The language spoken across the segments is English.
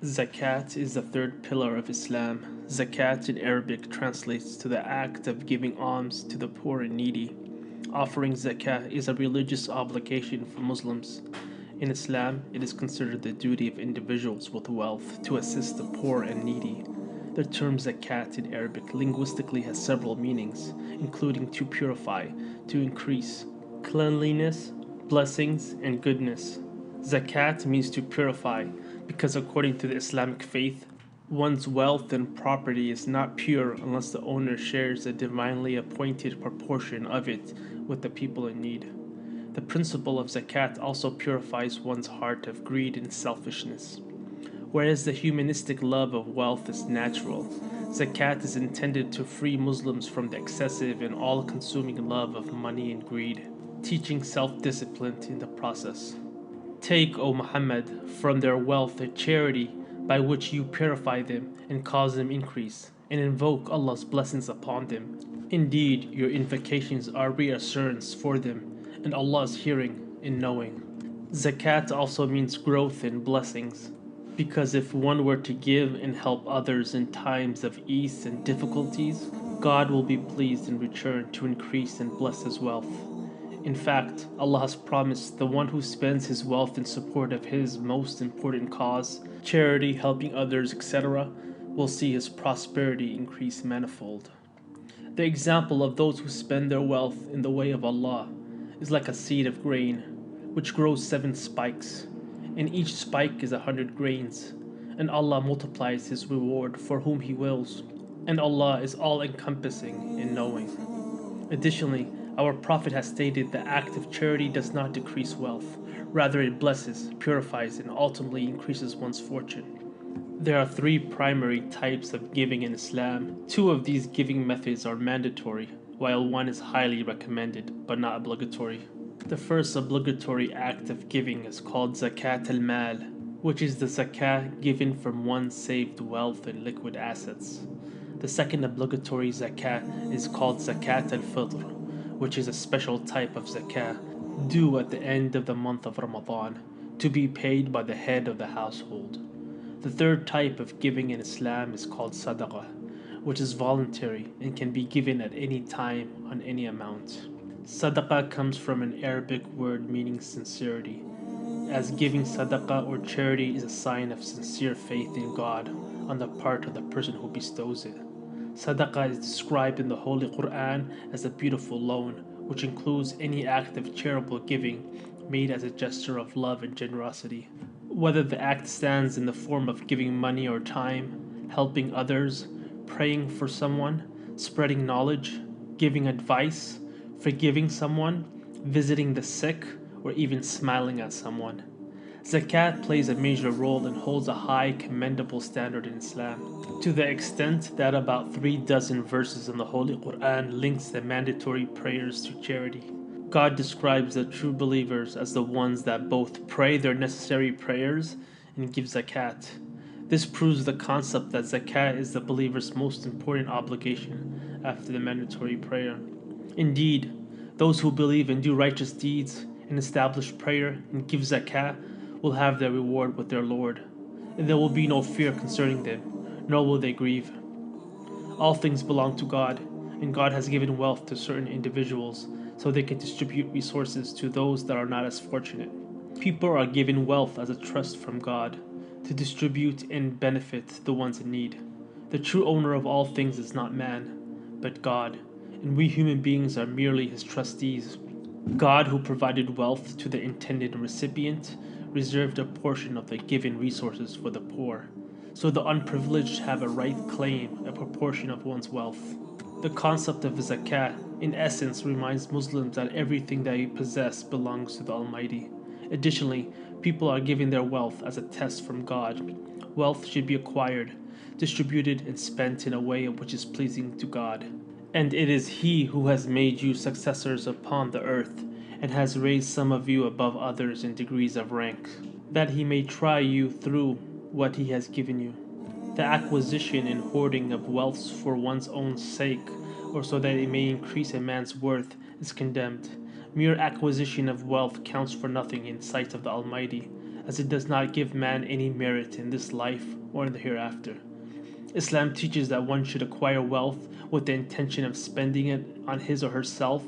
Zakat is the third pillar of Islam. Zakat in Arabic translates to the act of giving alms to the poor and needy. Offering zakat is a religious obligation for Muslims. In Islam, it is considered the duty of individuals with wealth to assist the poor and needy. The term zakat in Arabic linguistically has several meanings, including to purify, to increase, cleanliness, blessings, and goodness. Zakat means to purify because, according to the Islamic faith, one's wealth and property is not pure unless the owner shares a divinely appointed proportion of it with the people in need. The principle of zakat also purifies one's heart of greed and selfishness. Whereas the humanistic love of wealth is natural, zakat is intended to free Muslims from the excessive and all consuming love of money and greed, teaching self discipline in the process. Take, O Muhammad, from their wealth a charity by which you purify them and cause them increase, and invoke Allah's blessings upon them. Indeed, your invocations are reassurance for them, and Allah is hearing and knowing. Zakat also means growth and blessings, because if one were to give and help others in times of ease and difficulties, God will be pleased in return to increase and bless his wealth. In fact, Allah has promised the one who spends his wealth in support of his most important cause, charity, helping others, etc., will see his prosperity increase manifold. The example of those who spend their wealth in the way of Allah is like a seed of grain, which grows 7 spikes, and each spike is 100 grains, and Allah multiplies his reward for whom he wills, and Allah is all-encompassing and knowing. Additionally, our Prophet has stated the act of charity does not decrease wealth, rather it blesses, purifies, and ultimately increases one's fortune. There are three primary types of giving in Islam. Two of these giving methods are mandatory, while one is highly recommended but not obligatory. The first obligatory act of giving is called Zakat al-Mal, which is the zakat given from one's saved wealth and liquid assets. The second obligatory zakat is called Zakat al-Fitr, which is a special type of zakat due at the end of the month of Ramadan, to be paid by the head of the household. The third type of giving in Islam is called sadaqah, which is voluntary and can be given at any time on any amount. Sadaqah comes from an Arabic word meaning sincerity, as giving sadaqah or charity is a sign of sincere faith in God on the part of the person who bestows it. Sadaqah is described in the Holy Quran as a beautiful loan, which includes any act of charitable giving made as a gesture of love and generosity. Whether the act stands in the form of giving money or time, helping others, praying for someone, spreading knowledge, giving advice, forgiving someone, visiting the sick, or even smiling at someone. Zakat plays a major role and holds a high, commendable standard in Islam, to the extent that about 36 verses in the Holy Quran links the mandatory prayers to charity. God describes the true believers as the ones that both pray their necessary prayers and give zakat. This proves the concept that zakat is the believer's most important obligation after the mandatory prayer. Indeed, those who believe and do righteous deeds and establish prayer and give zakat will have their reward with their Lord, and there will be no fear concerning them, nor will they grieve. All things belong to God, and God has given wealth to certain individuals so they can distribute resources to those that are not as fortunate. People are given wealth as a trust from God to distribute and benefit the ones in need. The true owner of all things is not man, but God, and we human beings are merely his trustees. God, who provided wealth to the intended recipient, reserved a portion of the given resources for the poor, so the unprivileged have a right claim a proportion of one's wealth. The concept of zakat, in essence, reminds Muslims that everything they possess belongs to the Almighty. Additionally, people are given their wealth as a test from God. Wealth should be acquired, distributed, and spent in a way which is pleasing to God. And it is He who has made you successors upon the earth, and has raised some of you above others in degrees of rank, that He may try you through what He has given you. The acquisition and hoarding of wealth for one's own sake, or so that it may increase a man's worth, is condemned. Mere acquisition of wealth counts for nothing in sight of the Almighty, as it does not give man any merit in this life or in the hereafter. Islam teaches that one should acquire wealth with the intention of spending it on his or herself,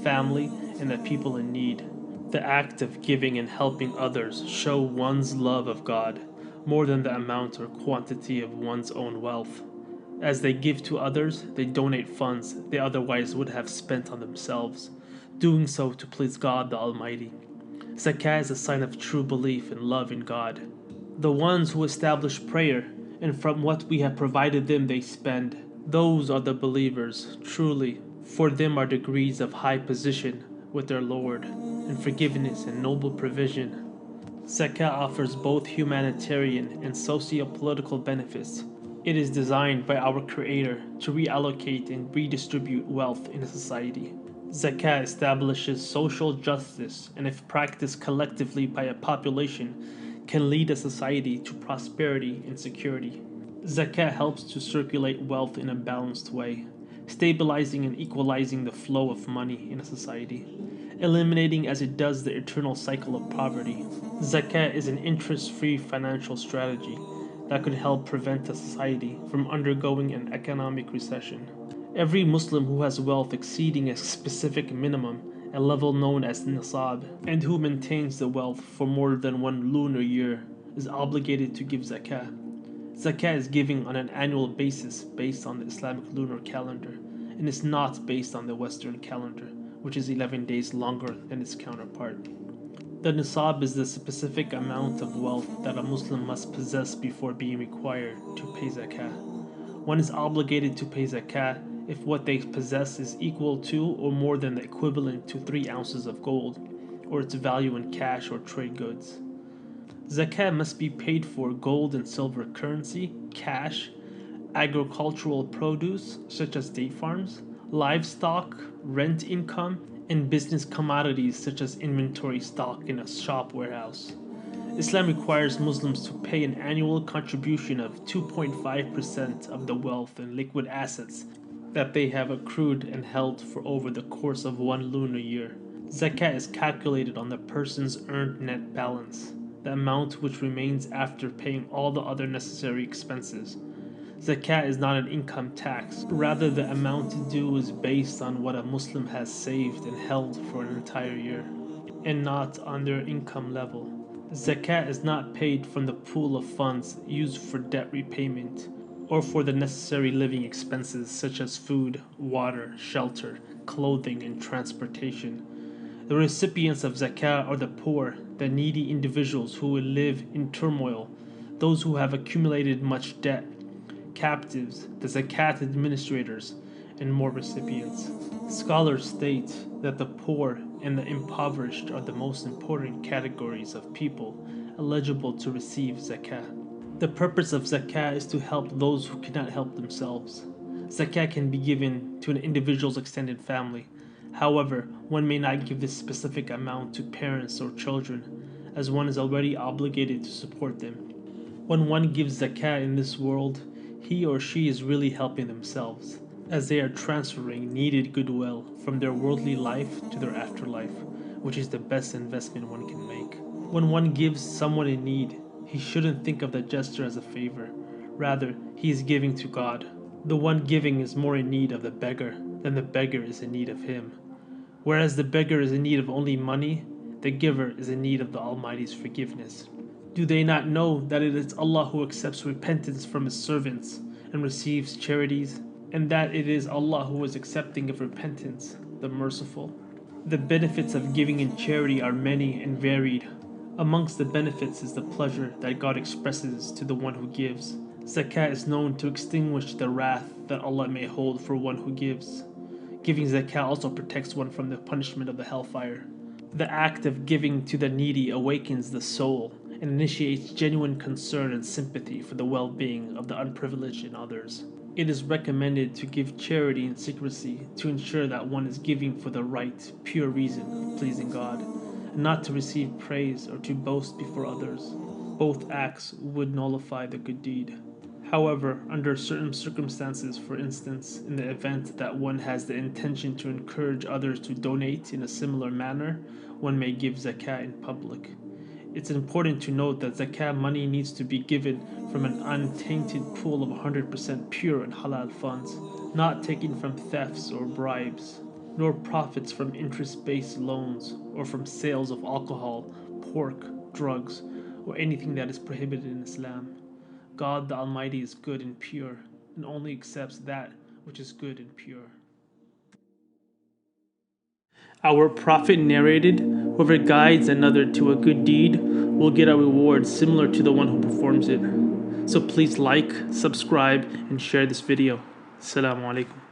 family, and the people in need. The act of giving and helping others show one's love of God more than the amount or quantity of one's own wealth. As they give to others, they donate funds they otherwise would have spent on themselves, doing so to please God the Almighty. Zakah is a sign of true belief and love in God. The ones who establish prayer, and from what we have provided them they spend, those are the believers, truly. For them are degrees of high position with their Lord, and forgiveness and noble provision. Zakah offers both humanitarian and socio-political benefits. It is designed by our Creator to reallocate and redistribute wealth in a society. Zakah establishes social justice, and if practiced collectively by a population, can lead a society to prosperity and security. Zakah helps to circulate wealth in a balanced way, stabilizing and equalizing the flow of money in a society, eliminating as it does the eternal cycle of poverty. Zakah is an interest-free financial strategy that could help prevent a society from undergoing an economic recession. Every Muslim who has wealth exceeding a specific minimum, a level known as nisab, and who maintains the wealth for more than one lunar year, is obligated to give zakah. Zakah is given on an annual basis based on the Islamic lunar calendar, and is not based on the Western calendar, which is 11 days longer than its counterpart. The nisab is the specific amount of wealth that a Muslim must possess before being required to pay zakah. One is obligated to pay zakah if what they possess is equal to or more than the equivalent to 3 ounces of gold, or its value in cash or trade goods. Zakah must be paid for gold and silver currency, cash, agricultural produce such as date farms, livestock, rent income, and business commodities such as inventory stock in a shop warehouse. Islam requires Muslims to pay an annual contribution of 2.5% of the wealth and liquid assets that they have accrued and held for over the course of one lunar year. Zakah is calculated on the person's earned net balance, the amount which remains after paying all the other necessary expenses. Zakah is not an income tax, rather the amount due is based on what a Muslim has saved and held for an entire year, and not on their income level. Zakah is not paid from the pool of funds used for debt repayment or for the necessary living expenses such as food, water, shelter, clothing, and transportation. The recipients of zakah are the poor, the needy individuals who will live in turmoil, those who have accumulated much debt, captives, the zakat administrators, and more recipients. Scholars state that the poor and the impoverished are the most important categories of people eligible to receive zakah. The purpose of zakah is to help those who cannot help themselves. Zakah can be given to an individual's extended family. However, one may not give this specific amount to parents or children, as one is already obligated to support them. When one gives zakah in this world, he or she is really helping themselves, as they are transferring needed goodwill from their worldly life to their afterlife, which is the best investment one can make. When one gives someone in need, he shouldn't think of the gesture as a favor. Rather, he is giving to God. The one giving is more in need of the beggar than the beggar is in need of him. Whereas the beggar is in need of only money, the giver is in need of the Almighty's forgiveness. Do they not know that it is Allah who accepts repentance from His servants and receives charities, and that it is Allah who is accepting of repentance, the merciful? The benefits of giving in charity are many and varied. Amongst the benefits is the pleasure that God expresses to the one who gives. Zakah is known to extinguish the wrath that Allah may hold for one who gives. Giving zakah also protects one from the punishment of the hellfire. The act of giving to the needy awakens the soul and initiates genuine concern and sympathy for the well-being of the unprivileged and others. It is recommended to give charity in secrecy to ensure that one is giving for the right, pure reason of pleasing God, and not to receive praise or to boast before others. Both acts would nullify the good deed. However, under certain circumstances, for instance, in the event that one has the intention to encourage others to donate in a similar manner, one may give zakah in public. It's important to note that zakat money needs to be given from an untainted pool of 100% pure and halal funds, not taken from thefts or bribes, nor profits from interest-based loans or from sales of alcohol, pork, drugs, or anything that is prohibited in Islam. God the Almighty is good and pure, and only accepts that which is good and pure. Our Prophet narrated, "Whoever guides another to a good deed will get a reward similar to the one who performs it." So please like, subscribe, and share this video. Assalamu alaikum.